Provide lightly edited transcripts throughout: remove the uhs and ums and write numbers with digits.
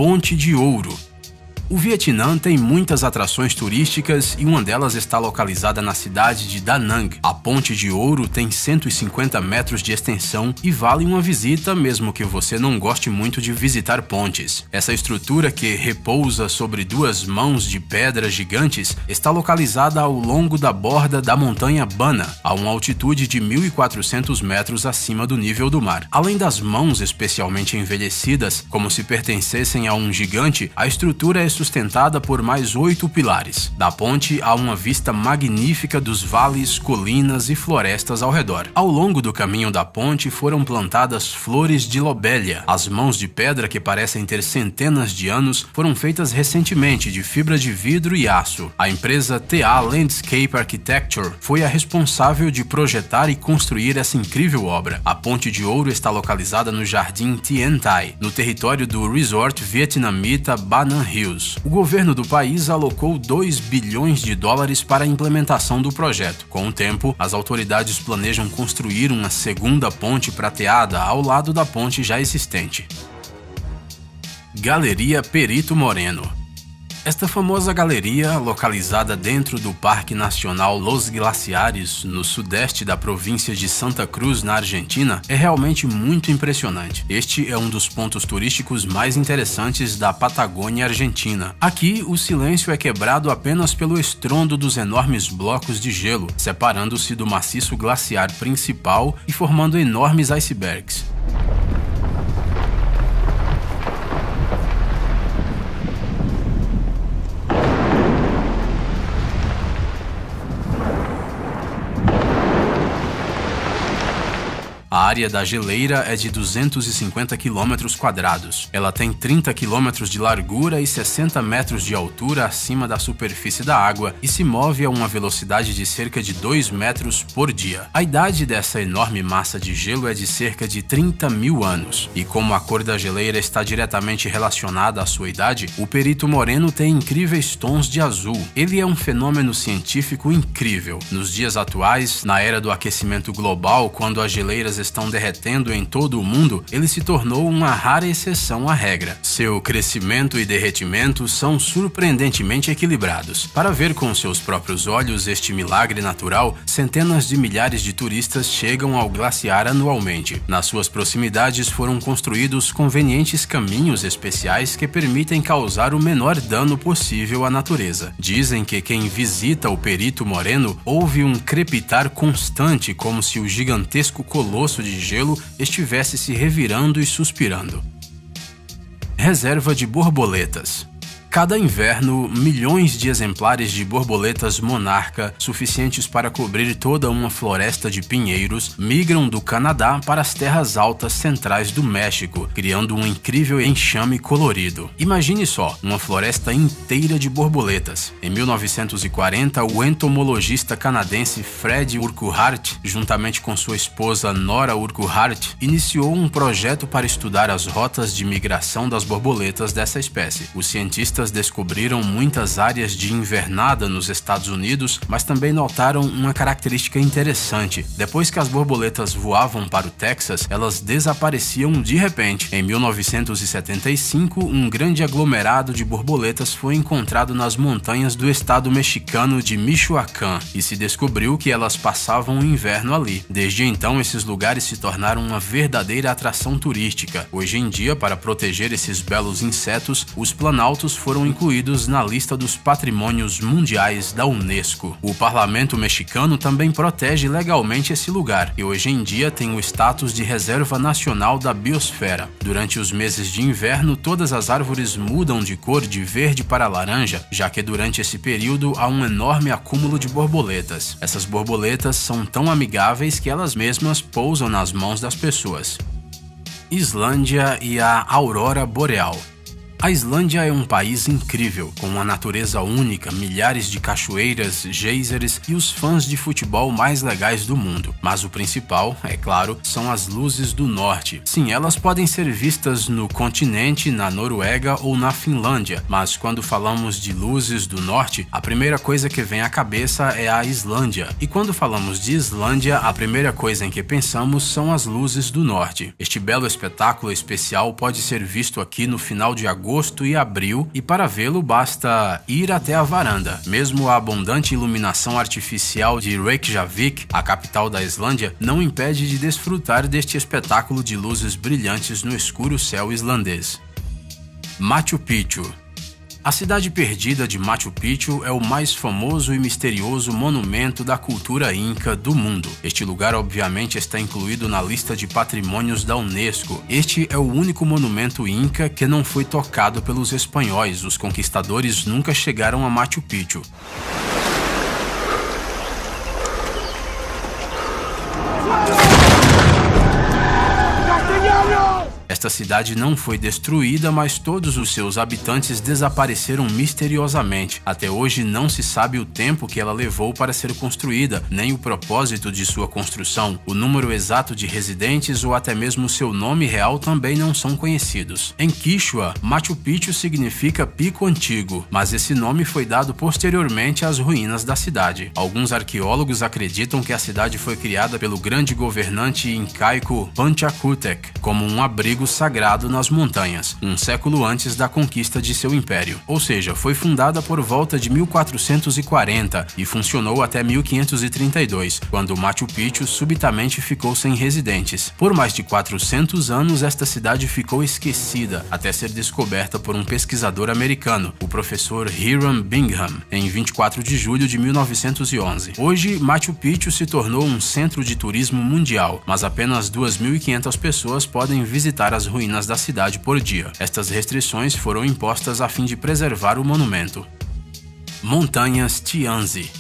Ponte de Ouro. O Vietnã tem muitas atrações turísticas e uma delas está localizada na cidade de Da Nang. A Ponte de Ouro tem 150 metros de extensão e vale uma visita mesmo que você não goste muito de visitar pontes. Essa estrutura, que repousa sobre duas mãos de pedras gigantes, está localizada ao longo da borda da montanha Bana, a uma altitude de 1.400 metros acima do nível do mar. Além das mãos especialmente envelhecidas, como se pertencessem a um gigante, a estrutura é sustentada por mais 8 pilares. Da ponte há uma vista magnífica dos vales, colinas e florestas ao redor. Ao longo do caminho da ponte foram plantadas flores de lobelia. As mãos de pedra, que parecem ter centenas de anos, foram feitas recentemente de fibra de vidro e aço. A empresa TA Landscape Architecture foi a responsável de projetar e construir essa incrível obra. A Ponte de Ouro está localizada no Jardim Tien Thai, no território do resort vietnamita Ba Nan Hills. O governo do país alocou 2 bilhões de dólares para a implementação do projeto. Com o tempo, as autoridades planejam construir uma segunda ponte prateada ao lado da ponte já existente. Galeria Perito Moreno. Esta famosa galeria, localizada dentro do Parque Nacional Los Glaciares, no sudeste da província de Santa Cruz, na Argentina, é realmente muito impressionante. Este é um dos pontos turísticos mais interessantes da Patagônia Argentina. Aqui, o silêncio é quebrado apenas pelo estrondo dos enormes blocos de gelo, separando-se do maciço glaciar principal e formando enormes icebergs. A área da geleira é de 250 km². Ela tem 30 km de largura e 60 metros de altura acima da superfície da água e se move a uma velocidade de cerca de 2 metros por dia. A idade dessa enorme massa de gelo é de cerca de 30 mil anos. E como a cor da geleira está diretamente relacionada à sua idade, o Perito Moreno tem incríveis tons de azul. Ele é um fenômeno científico incrível. Nos dias atuais, na era do aquecimento global, quando as geleiras estão derretendo em todo o mundo, ele se tornou uma rara exceção à regra. Seu crescimento e derretimento são surpreendentemente equilibrados. Para ver com seus próprios olhos este milagre natural, centenas de milhares de turistas chegam ao glaciar anualmente. Nas suas proximidades foram construídos convenientes caminhos especiais que permitem causar o menor dano possível à natureza. Dizem que quem visita o Perito Moreno ouve um crepitar constante, como se o gigantesco colosso de gelo estivesse se revirando e suspirando. Reserva de borboletas. Cada inverno, milhões de exemplares de borboletas monarca, suficientes para cobrir toda uma floresta de pinheiros, migram do Canadá para as terras altas centrais do México, criando um incrível enxame colorido. Imagine só, uma floresta inteira de borboletas. Em 1940, o entomologista canadense Fred Urquhart, juntamente com sua esposa Nora Urquhart, iniciou um projeto para estudar as rotas de migração das borboletas dessa espécie. Os cientistas descobriram muitas áreas de invernada nos Estados Unidos, mas também notaram uma característica interessante. Depois que as borboletas voavam para o Texas, elas desapareciam de repente. Em 1975, um grande aglomerado de borboletas foi encontrado nas montanhas do estado mexicano de Michoacán e se descobriu que elas passavam o inverno ali. Desde então, esses lugares se tornaram uma verdadeira atração turística. Hoje em dia, para proteger esses belos insetos, os planaltos foram incluídos na lista dos patrimônios mundiais da Unesco. O parlamento mexicano também protege legalmente esse lugar e hoje em dia tem o status de reserva nacional da biosfera. Durante os meses de inverno, todas as árvores mudam de cor de verde para laranja, já que durante esse período há um enorme acúmulo de borboletas. Essas borboletas são tão amigáveis que elas mesmas pousam nas mãos das pessoas. Islândia e a aurora boreal. A Islândia é um país incrível, com uma natureza única, milhares de cachoeiras, geysers e os fãs de futebol mais legais do mundo. Mas o principal, é claro, são as luzes do norte. Sim, elas podem ser vistas no continente, na Noruega ou na Finlândia, mas quando falamos de luzes do norte, a primeira coisa que vem à cabeça é a Islândia. E quando falamos de Islândia, a primeira coisa em que pensamos são as luzes do norte. Este belo espetáculo especial pode ser visto aqui no final de agosto agosto e abril, e para vê-lo basta ir até a varanda. Mesmo a abundante iluminação artificial de Reykjavik, a capital da Islândia, não impede de desfrutar deste espetáculo de luzes brilhantes no escuro céu islandês. Machu Picchu. A cidade perdida de Machu Picchu é o mais famoso e misterioso monumento da cultura inca do mundo. Este lugar obviamente está incluído na lista de patrimônios da Unesco. Este é o único monumento inca que não foi tocado pelos espanhóis. Os conquistadores nunca chegaram a Machu Picchu. Esta cidade não foi destruída, mas todos os seus habitantes desapareceram misteriosamente. Até hoje não se sabe o tempo que ela levou para ser construída, nem o propósito de sua construção. O número exato de residentes ou até mesmo seu nome real também não são conhecidos. Em Quichua, Machu Picchu significa Pico Antigo, mas esse nome foi dado posteriormente às ruínas da cidade. Alguns arqueólogos acreditam que a cidade foi criada pelo grande governante incaico Panchakutec como um abrigo sagrado nas montanhas, um século antes da conquista de seu império. Ou seja, foi fundada por volta de 1440 e funcionou até 1532, quando Machu Picchu subitamente ficou sem residentes. Por mais de 400 anos, esta cidade ficou esquecida, até ser descoberta por um pesquisador americano, o professor Hiram Bingham, em 24 de julho de 1911. Hoje, Machu Picchu se tornou um centro de turismo mundial, mas apenas 2.500 pessoas podem visitar as ruínas da cidade por dia. Estas restrições foram impostas a fim de preservar o monumento. Montanhas Tianzi.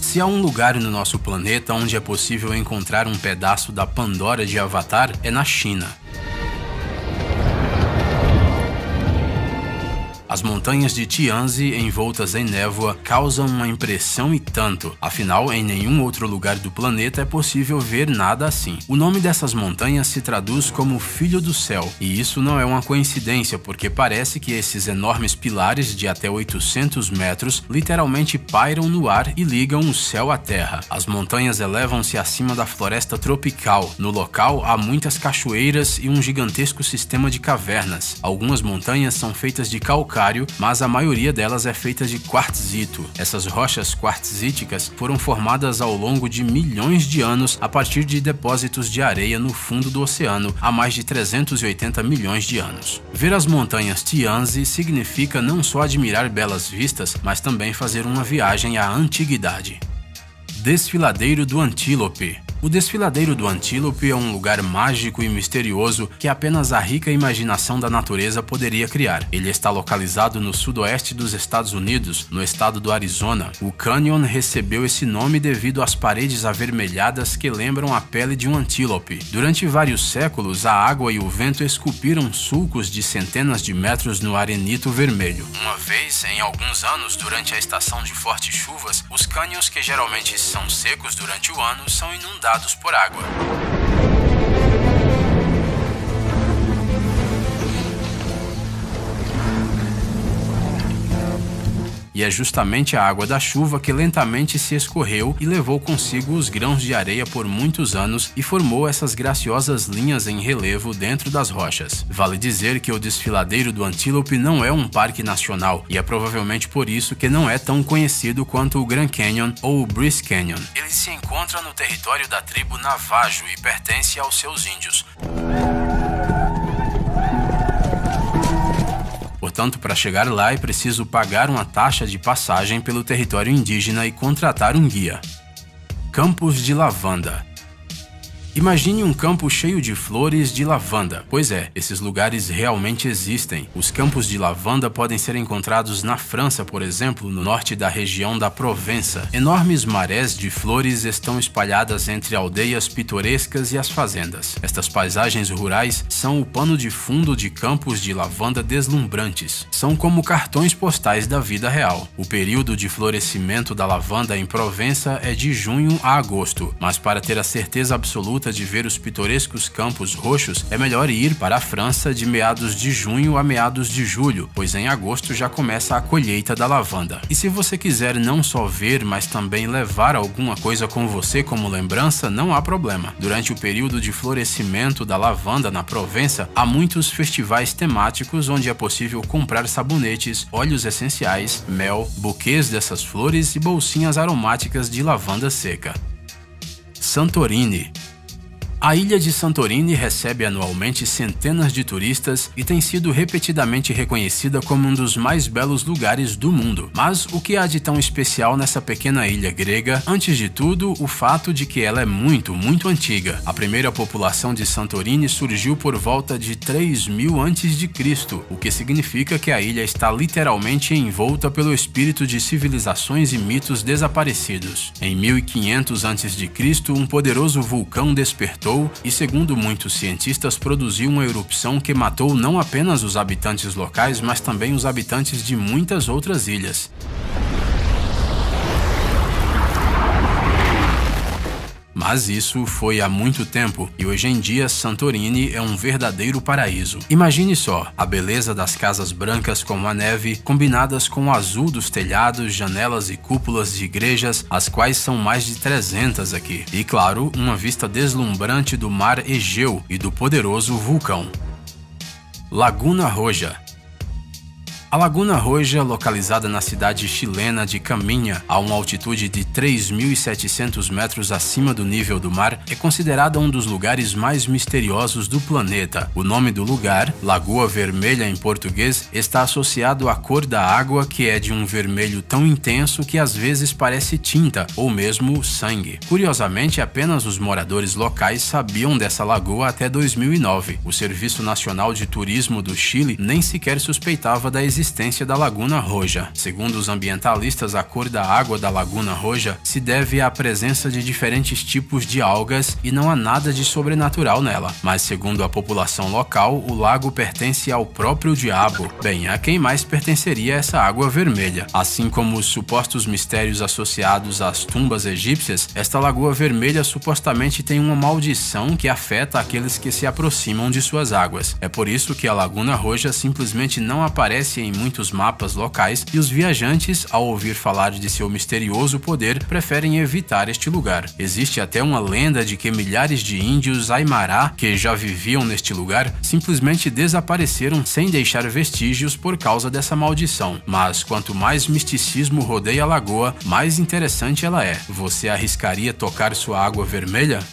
Se há um lugar no nosso planeta onde é possível encontrar um pedaço da Pandora de Avatar, é na China. As montanhas de Tianzi, envoltas em névoa, causam uma impressão e tanto. Afinal, em nenhum outro lugar do planeta é possível ver nada assim. O nome dessas montanhas se traduz como Filho do Céu, e isso não é uma coincidência, porque parece que esses enormes pilares de até 800 metros literalmente pairam no ar e ligam o céu à terra. As montanhas elevam-se acima da floresta tropical. No local, há muitas cachoeiras e um gigantesco sistema de cavernas. Algumas montanhas são feitas de calcário, mas a maioria delas é feita de quartzito. Essas rochas quartzíticas foram formadas ao longo de milhões de anos a partir de depósitos de areia no fundo do oceano há mais de 380 milhões de anos. Ver as montanhas Tianzi significa não só admirar belas vistas, mas também fazer uma viagem à antiguidade. Desfiladeiro do Antílope. O Desfiladeiro do Antílope é um lugar mágico e misterioso que apenas a rica imaginação da natureza poderia criar. Ele está localizado no sudoeste dos Estados Unidos, no estado do Arizona. O canyon recebeu esse nome devido às paredes avermelhadas que lembram a pele de um antílope. Durante vários séculos, a água e o vento esculpiram sulcos de centenas de metros no arenito vermelho. Uma vez, em alguns anos, durante a estação de fortes chuvas, os cânions, que geralmente são secos durante o ano, são inundados por água. E é justamente a água da chuva que lentamente se escorreu e levou consigo os grãos de areia por muitos anos e formou essas graciosas linhas em relevo dentro das rochas. Vale dizer que o Desfiladeiro do Antílope não é um parque nacional, e é provavelmente por isso que não é tão conhecido quanto o Grand Canyon ou o Bryce Canyon. Ele se encontra no território da tribo Navajo e pertence aos seus índios. Portanto, para chegar lá é preciso pagar uma taxa de passagem pelo território indígena e contratar um guia. Campos de lavanda. Imagine um campo cheio de flores de lavanda. Pois é, esses lugares realmente existem. Os campos de lavanda podem ser encontrados na França, por exemplo, no norte da região da Provença. Enormes marés de flores estão espalhadas entre aldeias pitorescas e as fazendas. Estas paisagens rurais são o pano de fundo de campos de lavanda deslumbrantes. São como cartões postais da vida real. O período de florescimento da lavanda em Provença é de junho a agosto, mas para ter a certeza absoluta desfruta de ver os pitorescos campos roxos, é melhor ir para a França de meados de junho a meados de julho, pois em agosto já começa a colheita da lavanda. E se você quiser não só ver, mas também levar alguma coisa com você como lembrança, não há problema. Durante o período de florescimento da lavanda na Provença, há muitos festivais temáticos onde é possível comprar sabonetes, óleos essenciais, mel, buquês dessas flores e bolsinhas aromáticas de lavanda seca. Santorini. A ilha de Santorini recebe anualmente centenas de turistas e tem sido repetidamente reconhecida como um dos mais belos lugares do mundo. Mas o que há de tão especial nessa pequena ilha grega? Antes de tudo, o fato de que ela é muito antiga. A primeira população de Santorini surgiu por volta de 3000 a.C., o que significa que a ilha está literalmente envolta pelo espírito de civilizações e mitos desaparecidos. Em 1500 a.C., um poderoso vulcão despertou e, segundo muitos cientistas, produziu uma erupção que matou não apenas os habitantes locais, mas também os habitantes de muitas outras ilhas. Mas isso foi há muito tempo e hoje em dia Santorini é um verdadeiro paraíso. Imagine só, a beleza das casas brancas como a neve, combinadas com o azul dos telhados, janelas e cúpulas de igrejas, as quais são mais de 300 aqui. E claro, uma vista deslumbrante do mar Egeu e do poderoso vulcão. Laguna Roja. A Laguna Roja, localizada na cidade chilena de Caminha, a uma altitude de 3.700 metros acima do nível do mar, é considerada um dos lugares mais misteriosos do planeta. O nome do lugar, Lagoa Vermelha em português, está associado à cor da água, que é de um vermelho tão intenso que às vezes parece tinta ou mesmo sangue. Curiosamente, apenas os moradores locais sabiam dessa lagoa até 2009. O Serviço Nacional de Turismo do Chile nem sequer suspeitava da existência da Laguna Roja. Segundo os ambientalistas, a cor da água da Laguna Roja se deve à presença de diferentes tipos de algas e não há nada de sobrenatural nela. Mas segundo a população local, o lago pertence ao próprio diabo. Bem, a quem mais pertenceria essa água vermelha? Assim como os supostos mistérios associados às tumbas egípcias, esta Lagoa Vermelha supostamente tem uma maldição que afeta aqueles que se aproximam de suas águas. É por isso que a Laguna Roja simplesmente não aparece em muitos mapas locais e os viajantes, ao ouvir falar de seu misterioso poder, preferem evitar este lugar. Existe até uma lenda de que milhares de índios Aymara, que já viviam neste lugar, simplesmente desapareceram sem deixar vestígios por causa dessa maldição. Mas quanto mais misticismo rodeia a lagoa, mais interessante ela é. Você arriscaria tocar sua água vermelha?